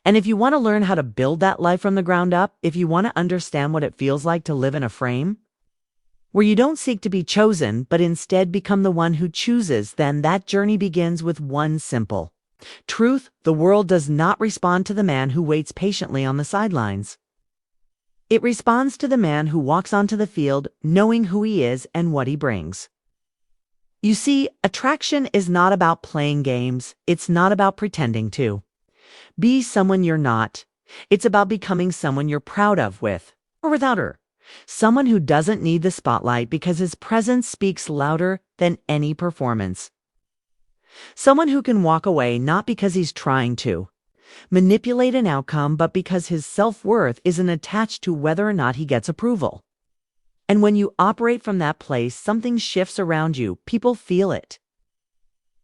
And if you want to learn how to build that life from the ground up, if you want to understand what it feels like to live in a frame where you don't seek to be chosen, but instead become the one who chooses, then that journey begins with one simple truth: the world does not respond to the man who waits patiently on the sidelines. It responds to the man who walks onto the field knowing who he is and what he brings. You see, attraction is not about playing games. It's not about pretending to be someone you're not. It's about becoming someone you're proud of, with or without her. Someone who doesn't need the spotlight because his presence speaks louder than any performance. Someone who can walk away not because he's trying to manipulate an outcome, but because his self-worth isn't attached to whether or not he gets approval. And when you operate from that place, something shifts around you. People feel it.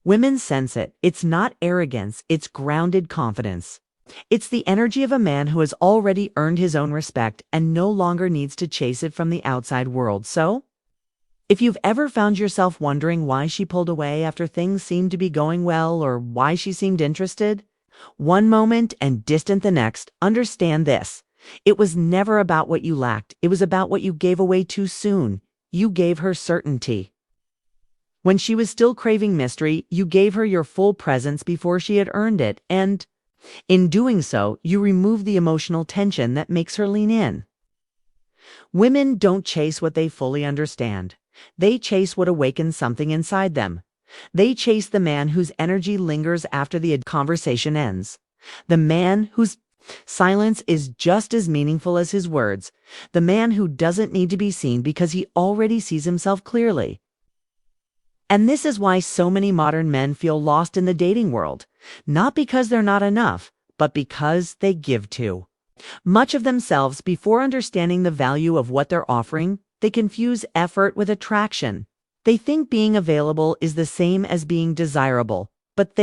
Women sense it. It's not arrogance, it's grounded confidence. It's the energy of a man who has already earned his own respect and no longer needs to chase it from the outside world. So, if you've ever found yourself wondering why she pulled away after things seemed to be going well, or why she seemed interested, one moment and distant the next, understand this: it was never about what you lacked. It was about what you gave away too soon. You gave her certainty. When she was still craving mystery, you gave her your full presence before she had earned it, and in doing so, you remove the emotional tension that makes her lean in. Women don't chase what they fully understand. They chase what awakens something inside them. They chase the man whose energy lingers after the conversation ends. The man whose silence is just as meaningful as his words. The man who doesn't need to be seen because he already sees himself clearly. And this is why so many modern men feel lost in the dating world. Not because they're not enough, but because they give too much of themselves before understanding the value of what they're offering. They confuse effort with attraction. They think being available is the same as being desirable, but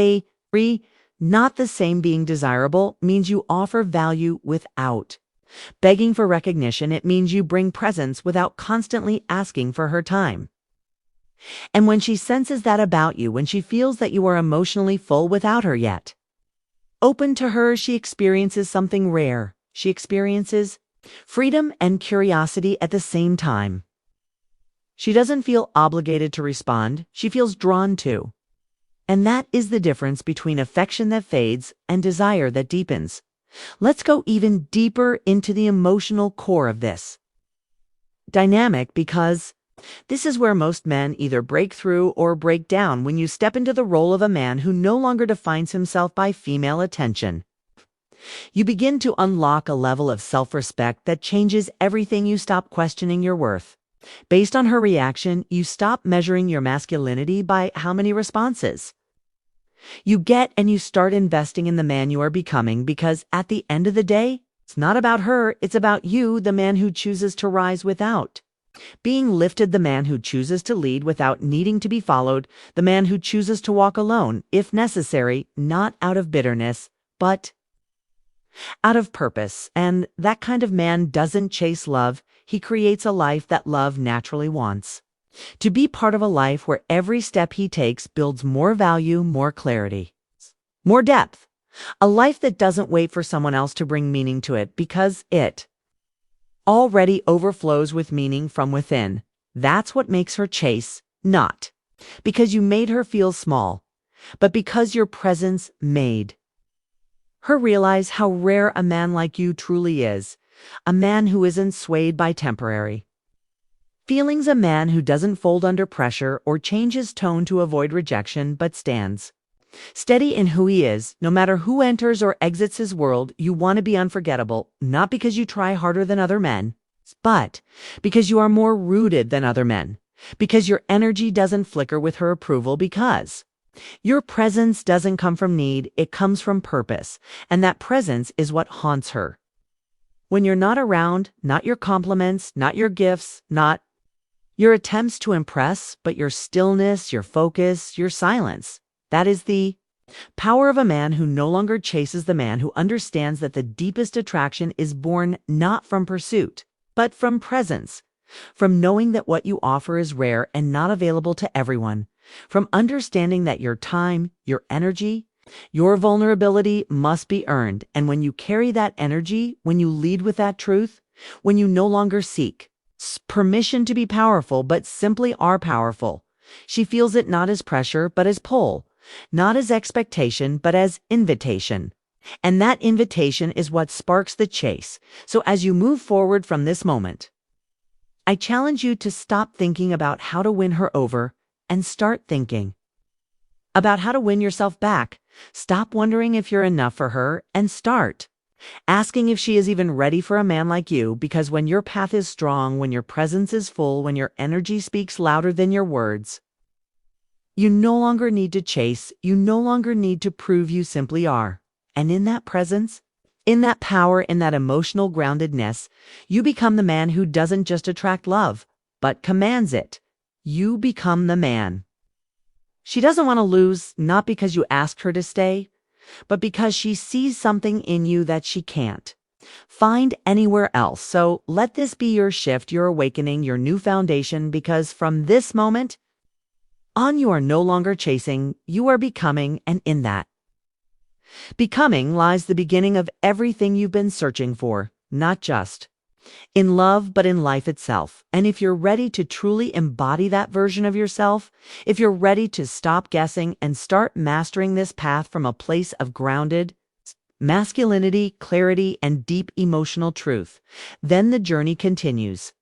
not the same. Being desirable means you offer value without begging for recognition. It means you bring presence without constantly asking for her time. And when she senses that about you, when she feels that you are emotionally full without her yet open to her, she experiences something rare. She experiences freedom and curiosity at the same time. She doesn't feel obligated to respond. She feels drawn to. And that is the difference between affection that fades and desire that deepens. Let's go even deeper into the emotional core of this dynamic, because this is where most men either break through or break down. When you step into the role of a man who no longer defines himself by female attention, you begin to unlock a level of self-respect that changes everything. You stop questioning your worth based on her reaction. You stop measuring your masculinity by how many responses you get, and you start investing in the man you are becoming, because at the end of the day, it's not about her, it's about you, the man who chooses to rise without being lifted, the man who chooses to lead without needing to be followed, the man who chooses to walk alone, if necessary, not out of bitterness, but out of purpose. And that kind of man doesn't chase love. He creates a life that love naturally wants to be part of, a life where every step he takes builds more value, more clarity, more depth. A life that doesn't wait for someone else to bring meaning to it, because it already overflows with meaning from within. That's what makes her chase, not because you made her feel small, but because your presence made her realize how rare a man like you truly is. A man who isn't swayed by temporary feelings, a man who doesn't fold under pressure or change his tone to avoid rejection, but stands steady in who he is. No matter who enters or exits his world, you want to be unforgettable, not because you try harder than other men, but because you are more rooted than other men, because your energy doesn't flicker with her approval, because your presence doesn't come from need, it comes from purpose, and that presence is what haunts her. When you're not around, not your compliments, not your gifts, not your attempts to impress, but your stillness, your focus, your silence. That is the power of a man who no longer chases, the man who understands that the deepest attraction is born not from pursuit, but from presence, from knowing that what you offer is rare and not available to everyone, from understanding that your time, your energy, Your vulnerability must be earned, and when you carry that energy, when you lead with that truth, when you no longer seek permission to be powerful, but simply are powerful, she feels it not as pressure, but as pull, not as expectation, but as invitation. And that invitation is what sparks the chase. So as you move forward from this moment, I challenge you to stop thinking about how to win her over and start thinking about how to win yourself back. Stop wondering if you're enough for her and start asking if she is even ready for a man like you, because when your path is strong, when your presence is full, when your energy speaks louder than your words, you no longer need to chase, you no longer need to prove, you simply are. And in that presence, in that power, in that emotional groundedness, you become the man who doesn't just attract love, but commands it. You become the man she doesn't want to lose, not because you asked her to stay, but because she sees something in you that she can't find anywhere else. So let this be your shift, your awakening, your new foundation, because from this moment on, you are no longer chasing, you are becoming, and in that becoming lies the beginning of everything you've been searching for, not just in love, but in life itself. And if you're ready to truly embody that version of yourself, if you're ready to stop guessing and start mastering this path from a place of grounded masculinity, clarity, and deep emotional truth, then the journey continues.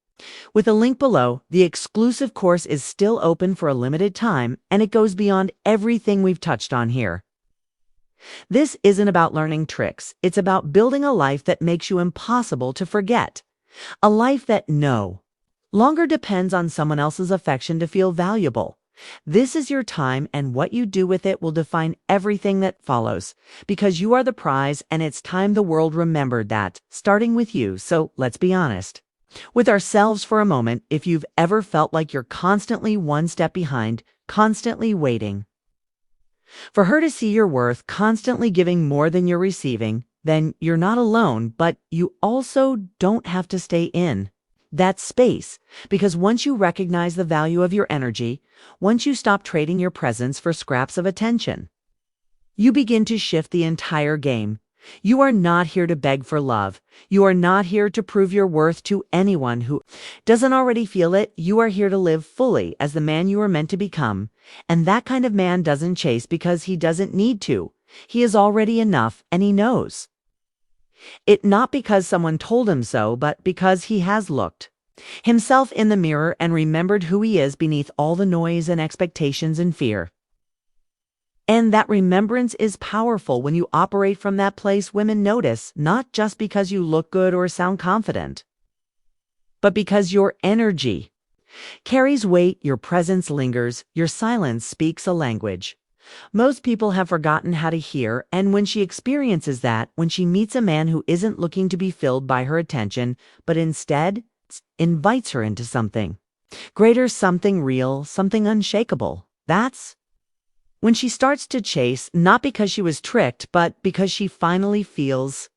With a link below, the exclusive course is still open for a limited time, and it goes beyond everything we've touched on here. This isn't about learning tricks. It's about building a life that makes you impossible to forget. A life that no longer depends on someone else's affection to feel valuable. This is your time, and what you do with it will define everything that follows, because you are the prize, and it's time the world remembered that, starting with you. So let's be honest with ourselves for a moment. If you've ever felt like you're constantly one step behind, constantly waiting for her to see your worth, constantly giving more than you're receiving, then you're not alone, but you also don't have to stay in that space, because once you recognize the value of your energy, once you stop trading your presence for scraps of attention, you begin to shift the entire game. You are not here to beg for love. You are not here to prove your worth to anyone who doesn't already feel it. You are here to live fully as the man you are meant to become. And that kind of man doesn't chase because he doesn't need to. He is already enough, and he knows it, not because someone told him so, but because he has looked himself in the mirror and remembered who he is beneath all the noise and expectations and fear. And that remembrance is powerful. When you operate from that place, women notice, not just because you look good or sound confident, but because your energy carries weight, your presence lingers, your silence speaks a language most people have forgotten how to hear. And when she experiences that, when she meets a man who isn't looking to be filled by her attention, but instead invites her into something greater, something real, something unshakable, that's when she starts to chase, not because she was tricked, but because she finally feels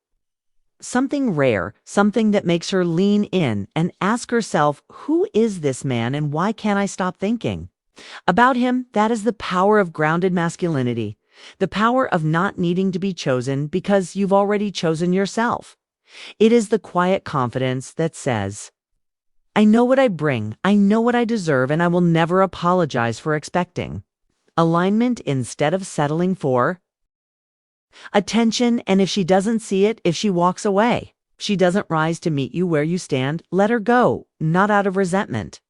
something rare, something that makes her lean in and ask herself, who is this man and why can't I stop thinking about him? That is the power of grounded masculinity, the power of not needing to be chosen because you've already chosen yourself. It is the quiet confidence that says, I know what I bring, I know what I deserve, and I will never apologize for expecting alignment instead of settling for attention. And if she doesn't see it, if she walks away, she doesn't rise to meet you where you stand, let her go, not out of resentment,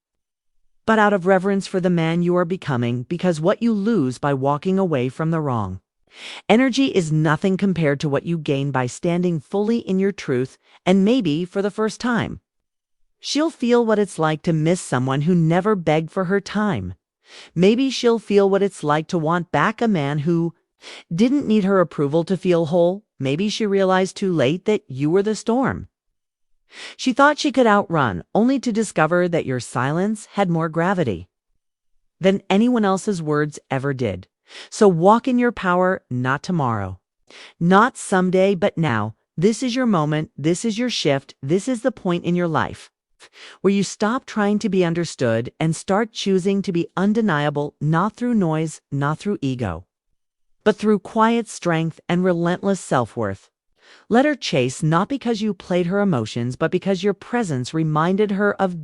but out of reverence for the man you are becoming, because what you lose by walking away from the wrong energy is nothing compared to what you gain by standing fully in your truth. And maybe for the first time, she'll feel what it's like to miss someone who never begged for her time. Maybe she'll feel what it's like to want back a man who didn't need her approval to feel whole. Maybe she realized too late that you were the storm she thought she could outrun, only to discover that your silence had more gravity than anyone else's words ever did. So walk in your power, not tomorrow, not someday, but now. This is your moment. This is your shift. This is the point in your life where you stop trying to be understood and start choosing to be undeniable, not through noise, not through ego, but through quiet strength and relentless self-worth. Let her chase not because you played her emotions, but because your presence reminded her of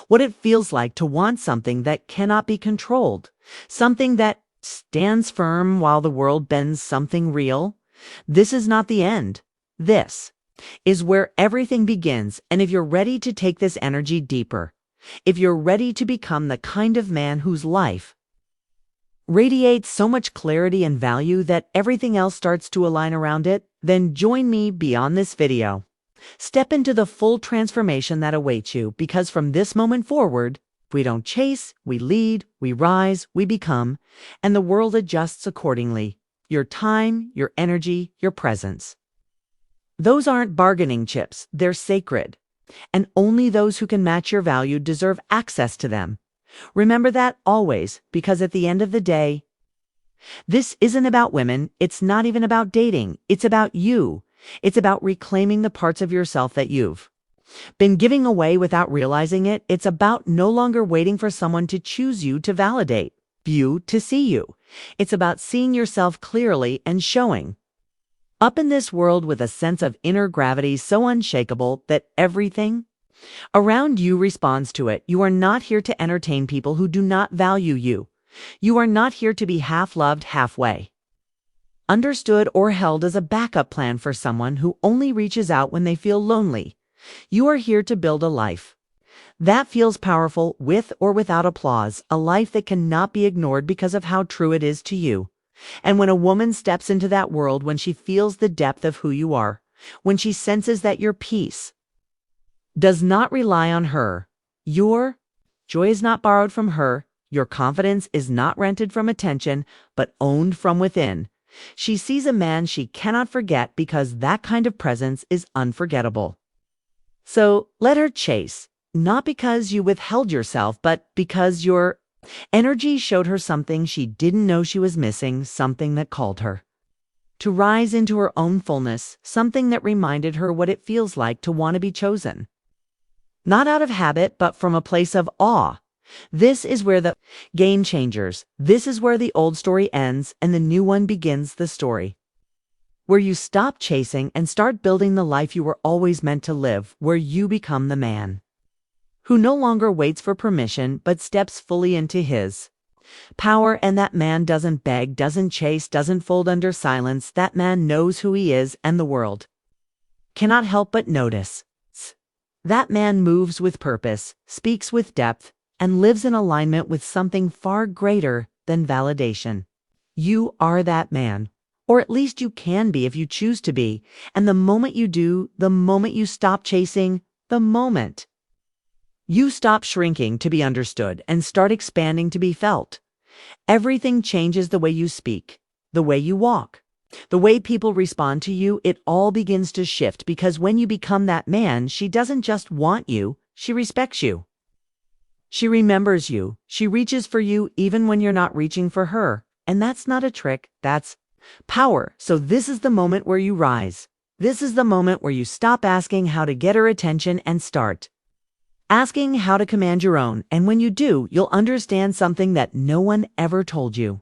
what it feels like to want something that cannot be controlled, something that stands firm while the world bends, something real. This is not the end. This is where everything begins, and if you're ready to take this energy deeper, if you're ready to become the kind of man whose life radiates so much clarity and value that everything else starts to align around it, then join me beyond this video. Step into the full transformation that awaits you, because from this moment forward, we don't chase, we lead, we rise, we become, and the world adjusts accordingly. Your time, your energy, your presence. Those aren't bargaining chips, they're sacred. And only those who can match your value deserve access to them. Remember that always, because at the end of the day, this isn't about women, it's not even about dating, it's about you. It's about reclaiming the parts of yourself that you've been giving away without realizing it. It's about no longer waiting for someone to choose you, to validate you, to see you. It's about seeing yourself clearly and showing up in this world with a sense of inner gravity so unshakable that everything around you responds to it. You are not here to entertain people who do not value you. You are not here to be half-loved, halfway understood, or held as a backup plan for someone who only reaches out when they feel lonely. You are here to build a life that feels powerful, with or without applause, a life that cannot be ignored because of how true it is to you. And when a woman steps into that world, when she feels the depth of who you are, when she senses that your peace does not rely on her, your joy is not borrowed from her, your confidence is not rented from attention, but owned from within, she sees a man she cannot forget, because that kind of presence is unforgettable. So let her chase, not because you withheld yourself, but because your energy showed her something she didn't know she was missing, something that called her to rise into her own fullness, something that reminded her what it feels like to want to be chosen. Not out of habit, but from a place of awe. This is where the game changers. This is where the old story ends and the new one begins, the story where you stop chasing and start building the life you were always meant to live, where you become the man who no longer waits for permission but steps fully into his power. And that man doesn't beg, doesn't chase, doesn't fold under silence. That man knows who he is, and the world cannot help but notice. That man moves with purpose, speaks with depth, and lives in alignment with something far greater than validation. You are that man, or at least you can be if you choose to be. And the moment you do, the moment you stop chasing, the moment you stop shrinking to be understood and start expanding to be felt, everything changes. The way you speak, the way you walk, the way people respond to you, it all begins to shift, because when you become that man, she doesn't just want you, she respects you. She remembers you. She reaches for you even when you're not reaching for her. And that's not a trick, that's power. So this is the moment where you rise. This is the moment where you stop asking how to get her attention and start asking how to command your own. And when you do, you'll understand something that no one ever told you.